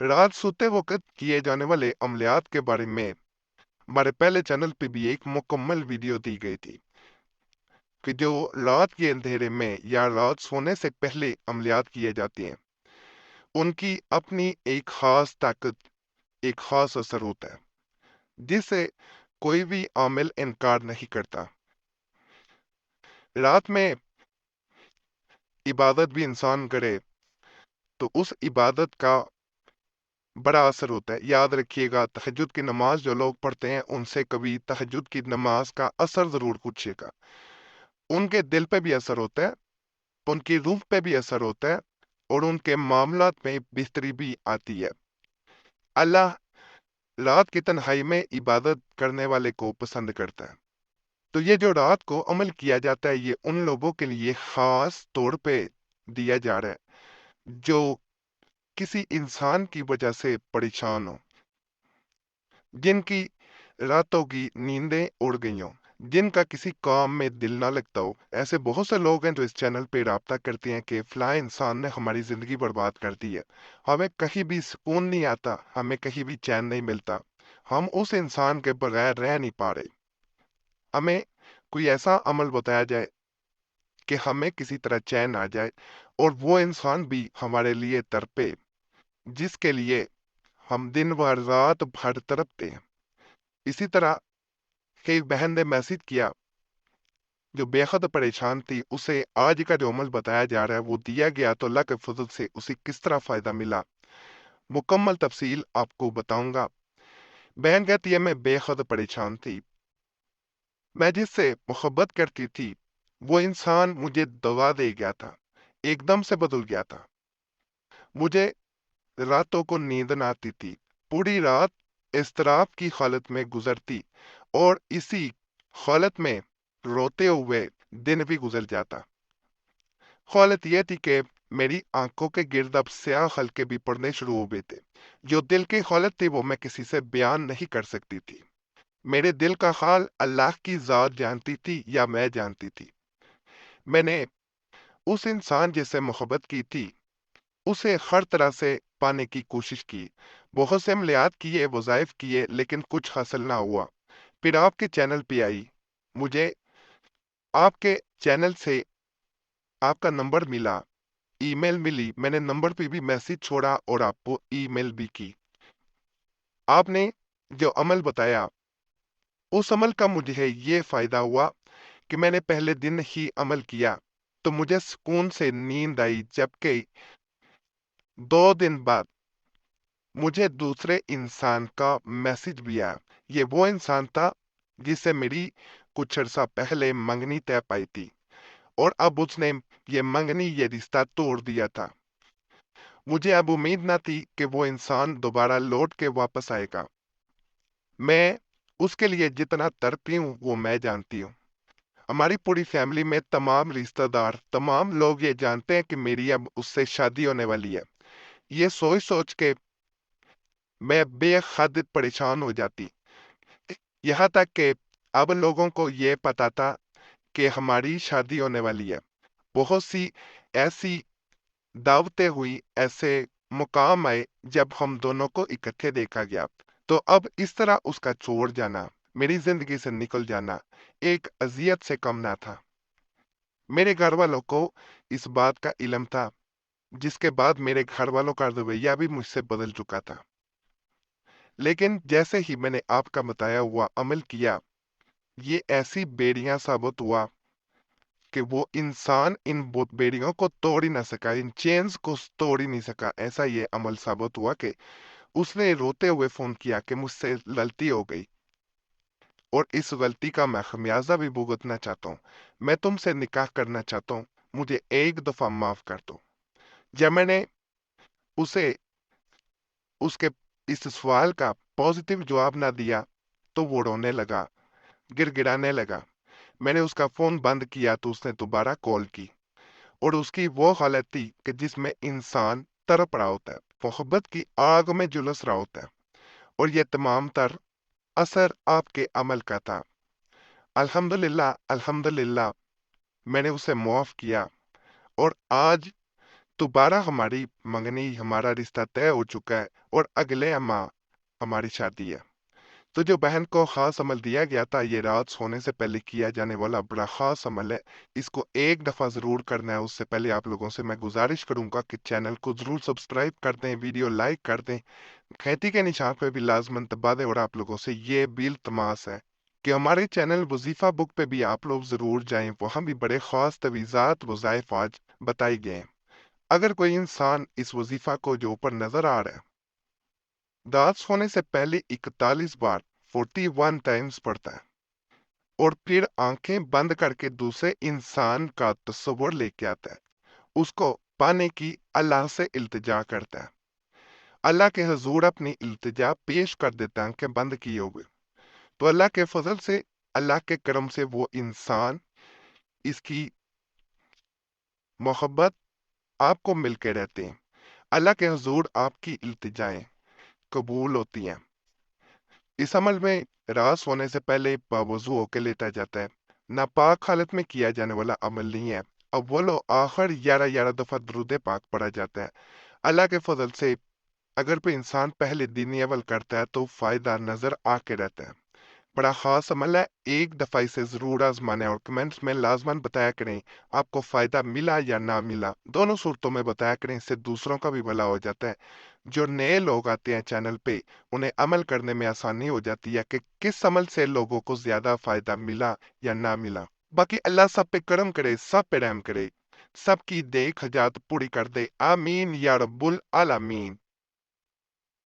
रात सोते वक्त किए जाने वाले अमलियात के बारे में हमारे पहले चैनल पे भी एक मुकम्मल वीडियो दी गई थी कि जो रात के अंधेरे में या रात सोने से पहले अमलियात किए जाते हैं उनकी अपनी एक खास ताकत, एक खास असर होता है जिससे कोई भी आमिल इनकार नहीं करता। रात में इबादत भी इंसान करे तो उस इबादत का बड़ा असर होता है। याद रखिएगा, तहज्जुद की नमाज जो लोग पढ़ते हैं उनसे कभी तहज्जुद की नमाज का असर जरूर पूछिएगा। उनके दिल पे भी असर होता है, उनकी रूह पे भी असर होता है और उनके मामलात में बेहतरी भी आती है। अल्लाह रात की तन्हाई में इबादत करने वाले को पसंद करता है। तो ये जो रात को अमल किया जाता है ये उन लोगों के लिए खास तौर पे दिया जा रहा है जो किसी इंसान की वजह से परेशान हो, जिनकी रातों की नींदें उड़ गई हों, जिनका किसी काम में दिल ना लगता हो। ऐसे बहुत से लोग हैं जो इस चैनल पे राब्ता करते हैं कि फलां इंसान ने हमारी जिंदगी बर्बाद कर दी है, हमें कहीं भी सुकून नहीं आता, हमें कहीं भी चैन नहीं मिलता, हम उस इंसान के बगैर रह नहीं पा रहे। हमें कोई ऐसा अमल बताया जाए कि हमें किसी तरह चैन आ जाए और वो इंसान भी हमारे लिए तड़पे जिसके लिए हम दिन भर रात भर तड़पते हैं। इसी तरह एक बहन ने मैसेज किया जो बेहद परेशान थी, उसे आज का जो अमल बताया जा रहा है वो दिया गया तो अल्लाह के फजल से उसे किस तरह फायदा मिला, मुकम्मल तफसील आपको बताऊंगा। बहन कहती है मैं बेहद परेशान थी, मैं जिससे मोहब्बत करती थी वो इंसान मुझे दगा दे गया था, एकदम से बदल गया था। मुझे रातों को नींद न आती थी, पूरी रात इस्तराब की हालत में गुजरती और इसी हालत में रोते हुए दिन भी गुजर जाता। हालत यह थी कि मेरी आंखों के गिर्द अब स्याह हल्के भी पड़ने शुरू हो गए थे। जो दिल की हालत थी वो मैं किसी से बयान नहीं कर सकती थी। मेरे दिल का हाल अल्लाह की जात जानती थी या मैं जानती थी। मैंने उस इंसान जिससे मोहब्बत की थी उसे हर तरह से पाने की कोशिश की, बहुत से अमलियात किए, वज़ाइफ किए, लेकिन कुछ हासिल ना हुआ। फिर आपके चैनल पे आई, मुझे आपके चैनल से आपका नंबर मिला, ईमेल मिली, मैंने नंबर पे भी मैसेज छोड़ा और आपको ईमेल भी की। आपने जो अमल बताया उस अमल का मुझे ये फायदा हुआ कि मैंने पहले दिन ही अमल किया तो मुझे सुकून से नींद आई, जबकि 2 दिन बाद मुझे दूसरे इंसान का मैसेज भी आया। ये वो इंसान था जिससे मेरी कुछ अर्सा पहले मंगनी तय पाई थी और अब उसने ये मंगनी, ये रिश्ता तोड़ दिया था। मुझे अब उम्मीद ना थी कि वो इंसान दोबारा लौट के वापस आएगा। मैं उसके लिए जितना तड़पी हूँ वो मैं जानती हूँ। हमारी पूरी फैमिली में तमाम रिश्तेदार, तमाम लोग ये जानते हैं कि मेरी अब उससे शादी होने वाली है। ये सोच सोच के मैं बेहद परेशान हो जाती, यहाँ तक कि अब लोगों को ये पता था कि हमारी शादी होने वाली है। बहुत सी ऐसी दावतें हुई, ऐसे मुकाम आए जब हम दोनों को इकट्ठे देखा गया। तो अब इस तरह उसका छोड़ जाना, मेरी जिंदगी से निकल जाना एक अजियत से कम ना था। मेरे घर वालों को इस बात का इल्म था, जिसके बाद मेरे घर वालों का रवैया भी मुझसे बदल चुका था। लेकिन जैसे ही मैंने आपका बताया हुआ अमल किया, ये ऐसी बेड़ियां साबित हुआ कि वो इंसान इन बेड़ियों को तोड़ ही ना सका, इन चेन्स को तोड़ ही नहीं सका। ऐसा ये अमल साबित हुआ कि उसने रोते हुए फोन किया कि मुझसे गलती हो गई और इस गलती का मैं खमियाजा भी भुगतना चाहता हूँ। मैं तुमसे निकाह करना चाहता हूँ, मुझे एक दफा माफ कर दो। जब मैंने उसे उसके इस सवाल का पॉजिटिव जवाब ना दिया तो वो रोने लगा, गिड़गिड़ाने लगा। मैंने उसका फोन बंद किया तो उसने दोबारा कॉल की और उसकी वो हालत थी कि जिसमें इंसान तड़प रहा होता है, मोहब्बत की आग में झुलस रहा होता है। और ये तमाम तर असर आपके अमल का था। अल्हम्दुलिल्लाह, अल्हम्दुलिल्लाह, मैंने उसे माफ किया और आज दोबारा हमारी मंगनी, हमारा रिश्ता तय हो चुका है और अगले माह हमारी शादी है। तो जो बहन को खास अमल दिया गया था, ये रात सोने से पहले किया जाने वाला बड़ा खास अमल है। इसको एक दफ़ा ज़रूर करना है। उससे पहले आप लोगों से मैं गुजारिश करूंगा कि चैनल को ज़रूर सब्सक्राइब कर दें, वीडियो लाइक कर दें, घंटी के निशान पे भी लाजमन दबा दें। और आप लोगों से ये भी इल्तमास है कि हमारे चैनल वजीफ़ा बुक पे भी आप लोग ज़रूर जाएं, वहाँ भी बड़े ख़ास तवीज़ात वज़ाइफ आज बताई गए हैं। अगर कोई इंसान इस वजीफ़ा को जो ऊपर नज़र आ रहा है, रात सोने से पहले 41 बार 41 टाइम्स पढ़ता है और फिर आंखें बंद करके दूसरे इंसान का तस्वुर लेके आता है, उसको पाने की अल्लाह से इल्तिजा करता है, अल्लाह के हजूर अपनी इल्तिजा पेश कर देता है आंखें बंद किए हुए। तो अल्लाह के फजल से, अल्लाह के करम से वो इंसान, इसकी मोहब्बत आपको मिलके रहते हैं। अल्लाह के हजूर आपकी इल्तिजाएं कबूल होती हैं। इस अमल में रात सोने से पहले बावजू होके लेटा जाता है। नापाक हालत में किया जाने वाला अमल नहीं है। अव्वल और आखिर 11 दफा दरूद पाक पढ़ा जाता है। अल्लाह के फजल से अगर कोई इंसान पहले दिन ही अमल करता है तो फायदा नजर आके रहता है। बड़ा खास अमल है, एक दफा इसे जरूर आजमाना है और कमेंट्स में लाजमन बताया करें आपको फायदा मिला या ना मिला। दोनों सूरतों में बताया करें, इससे दूसरों का भी भला हो जाता है। जो नए लोग आते हैं चैनल पे, उन्हें अमल करने में आसानी हो जाती है कि किस अमल से लोगों को ज्यादा फायदा मिला या ना मिला। बाकी अल्लाह सब पे करम करे, सब पे रहम करे, सबकी देख हजात पूरी कर दे। आमीन या रब्बुल आलमीन।